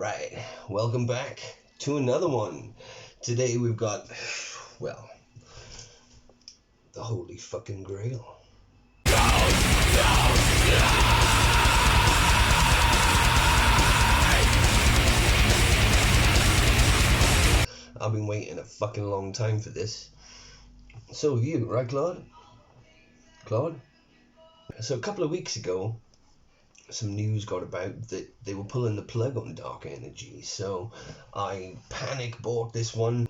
Alright, welcome back to another one. Today we've got, well, the holy fucking grail. I've been waiting a fucking long time for this. So have you, right, Claude? Claude? So a couple of weeks ago, some news got about that they were pulling the plug on Dark Energy, so I panic bought this one.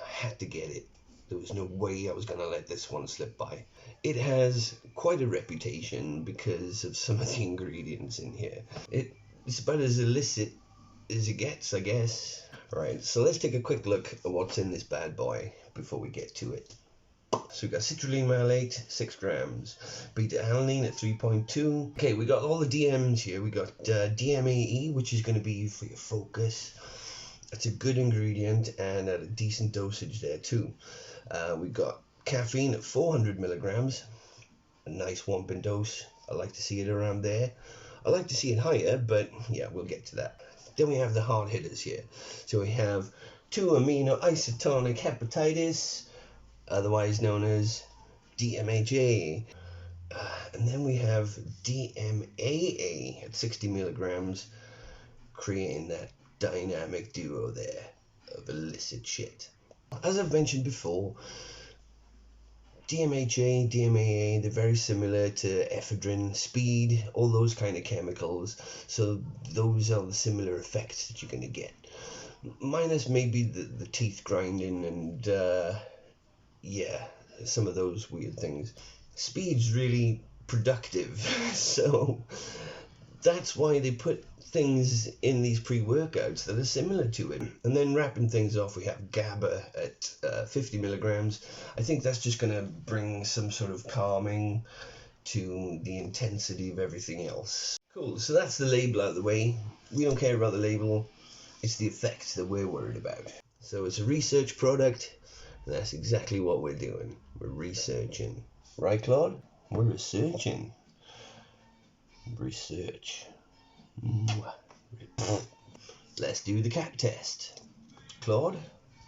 I had to get it. There was no way I was going to let this one slip by. It has quite a reputation because of some of the ingredients in here. It's about as illicit as it gets, I guess. Right, so let's take a quick look at what's in this bad boy before we get to it. So we got citrulline malate, 6 grams, beta-alanine at 3.2. Okay, we got all the DMs here. We got DMAE, which is going to be for your focus. It's a good ingredient and at a decent dosage there too. We got caffeine at 400 milligrams, a nice whomping dose. I like to see it around there. I like to see it higher, but yeah, we'll get to that. Then we have the hard hitters here. So we have 2-amino isotonic hepatitis, otherwise known as DMHA. And then we have DMAA at 60 milligrams, creating that dynamic duo there of illicit shit. As I've mentioned before, DMHA, DMAA, they're very similar to ephedrine, speed, all those kind of chemicals. So those are the similar effects that you're going to get. Minus maybe the teeth grinding and yeah, some of those weird things. Speed's really productive, so that's why they put things in these pre-workouts that are similar to it. And then wrapping things off, we have GABA at 50 milligrams. I think that's just going to bring some sort of calming to the intensity of everything else. Cool, so that's the label out of the way. We don't care about the label, it's the effects that we're worried about. So it's a research product. That's exactly what we're doing. We're researching. Right, Claude? We're researching. Research. Let's do the CAP test. Claude,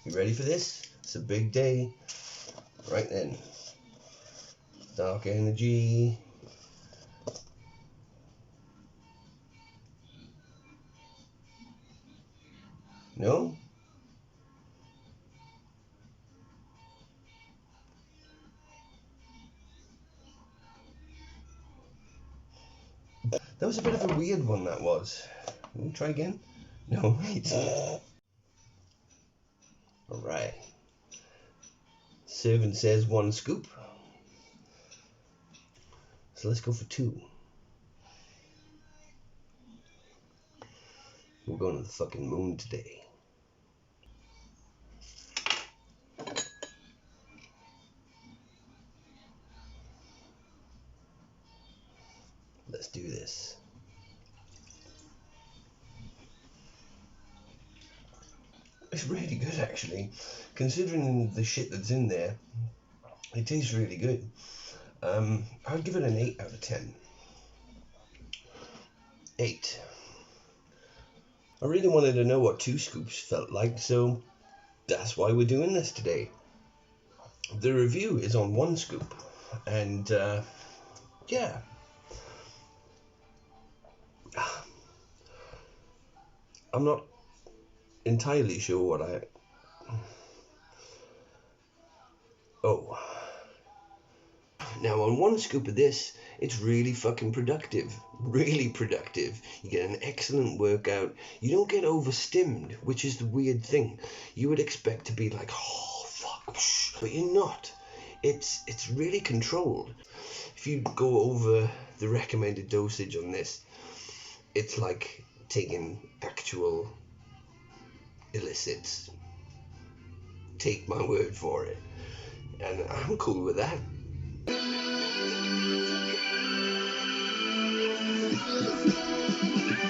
you ready for this? It's a big day. Right then. Dark Energy. No? That was a bit of a weird one, that was. Try again? No, wait. Alright. Servant says 1 scoop. So let's go for 2. We're going to the fucking moon today. Let's do this. It's really good, actually. Considering the shit that's in there, it tastes really good. I'd give it an 8 out of 10. 8. I really wanted to know what 2 scoops felt like, so that's why we're doing this today. The review is on 1 scoop, and yeah. I'm not entirely sure what Now on 1 scoop of this, it's really fucking productive. Really productive. You get an excellent workout. You don't get overstimmed, which is the weird thing. You would expect to be like, oh fuck, but you're not. It's really controlled. If you go over the recommended dosage on this, it's like taking actual illicits. Take my word for it. And I'm cool with that.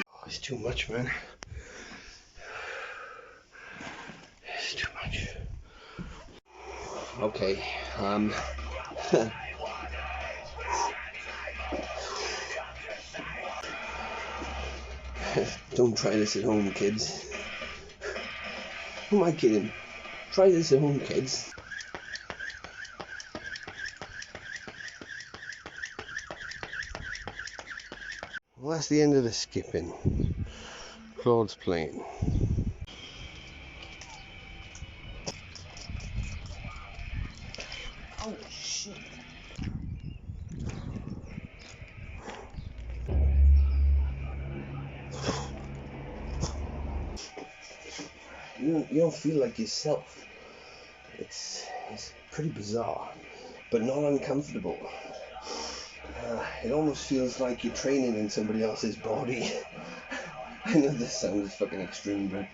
Oh, it's too much, man. It's too much. Okay, Don't try this at home, kids. Who am I kidding? Try this at home, kids. Well, that's the end of the skipping. Claude's playing. Oh shit. You don't feel like yourself. It's pretty bizarre, but not uncomfortable. It almost feels like you're training in somebody else's body. I know this sounds fucking extreme, but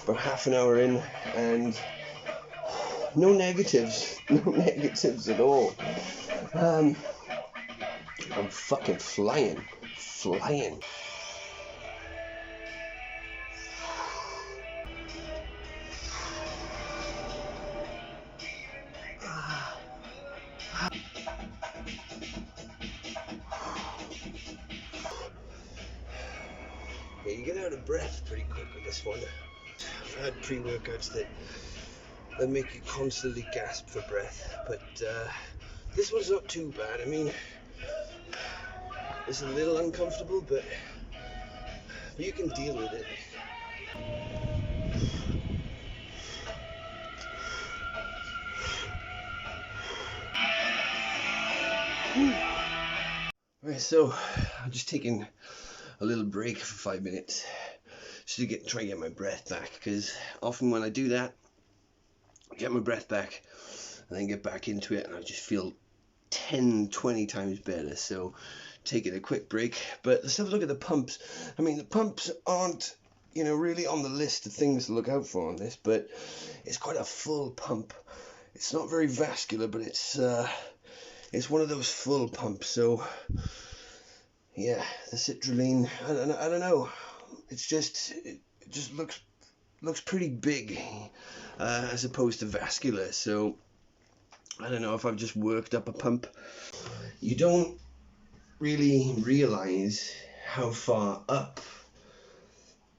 about half an hour in, and no negatives at all. I'm fucking flying. Yeah, you get out of breath pretty quick with this one. I've had pre-workouts that make you constantly gasp for breath, but this one's not too bad. I mean, it's a little uncomfortable, but you can deal with it. Right, so I'm just taking a little break for 5 minutes just to try and get my breath back, because often when I do that, I get my breath back and then get back into it and I just feel 10-20 times better. So taking a quick break. But let's have a look at the pumps. I mean, the pumps aren't, really on the list of things to look out for on this, but it's quite a full pump. It's not very vascular, but it's one of those full pumps. So yeah, the citrulline, I don't know. It just looks pretty big as opposed to vascular. So I don't know if I've just worked up a pump. You don't really realize how far up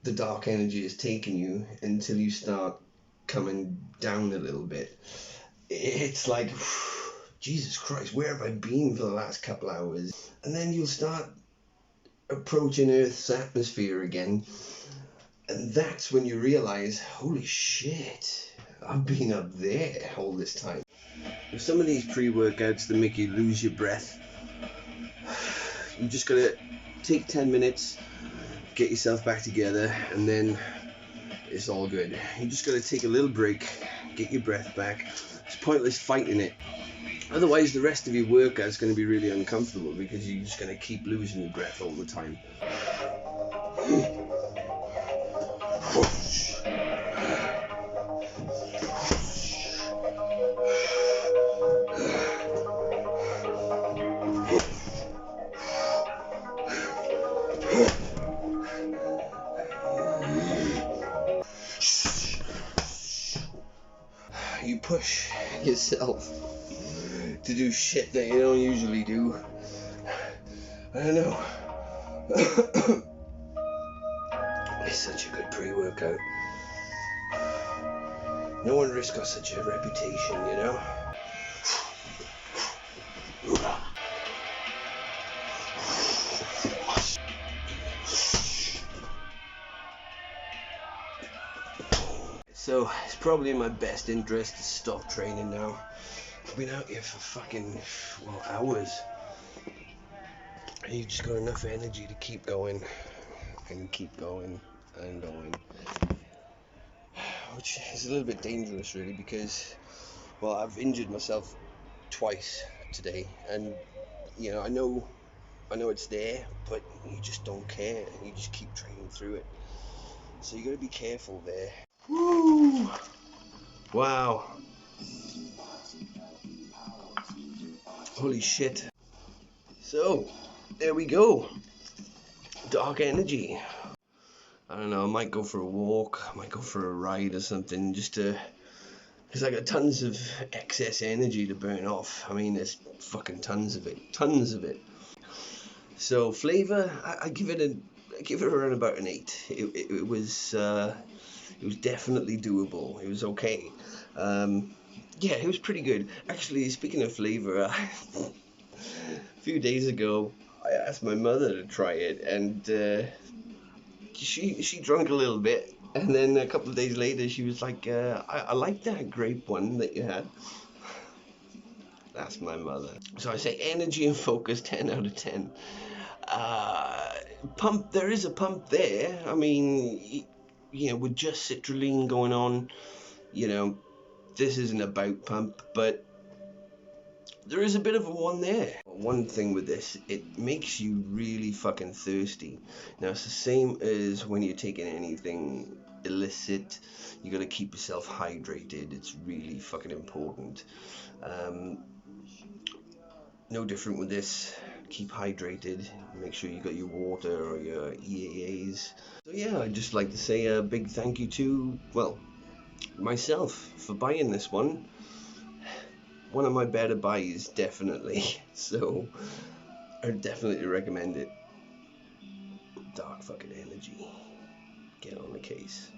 the dark energy is taking you until you start coming down a little bit. It's like, Jesus Christ, where have I been for the last couple hours? And then you'll start approaching Earth's atmosphere again, and that's when you realize, holy shit, I've been up there all this time. With some of these pre-workouts that make you lose your breath, you just gotta take 10 minutes, get yourself back together, and then it's all good. You just gotta take a little break, get your breath back. It's pointless fighting it. Otherwise, the rest of your workout is going to be really uncomfortable because you're just going to keep losing your breath all the time. You push yourself to do shit that you don't usually do. I don't know. It's such a good pre-workout. No wonder it's got such a reputation, So it's probably in my best interest to stop training now. I've been out here for fucking, hours. And you've just got enough energy to keep going and keep going and going. Which is a little bit dangerous, really, because, I've injured myself twice today, and I know it's there, but you just don't care, and you just keep training through it. So you got to be careful there. Woo! Wow. Holy shit. So, there we go. Dark energy. don't know, I might go for a walk, I might go for a ride or something, just to, because I got tons of excess energy to burn off. I mean, there's fucking tons of it. So flavor, I give it around about an 8. It was definitely doable. It was okay. Yeah, it was pretty good. Actually, speaking of flavor, a few days ago, I asked my mother to try it, and she drank a little bit, and then a couple of days later, she was like, I like that grape one that you had. That's my mother. So I say energy and focus, 10 out of 10. Uh, Pump, there is a pump there. I mean, with just citrulline going on, you know, this isn't about pump, but there is a bit of a one there. One thing with this, it makes you really fucking thirsty. Now, it's the same as when you're taking anything illicit. You gotta keep yourself hydrated. It's really fucking important. No different with this. Keep hydrated. Make sure you got your water or your EAAs. So yeah, I'd just like to say a big thank you to, well, myself for buying this one. One of my better buys, definitely. So I definitely recommend it. Dark fucking energy. Get on the case.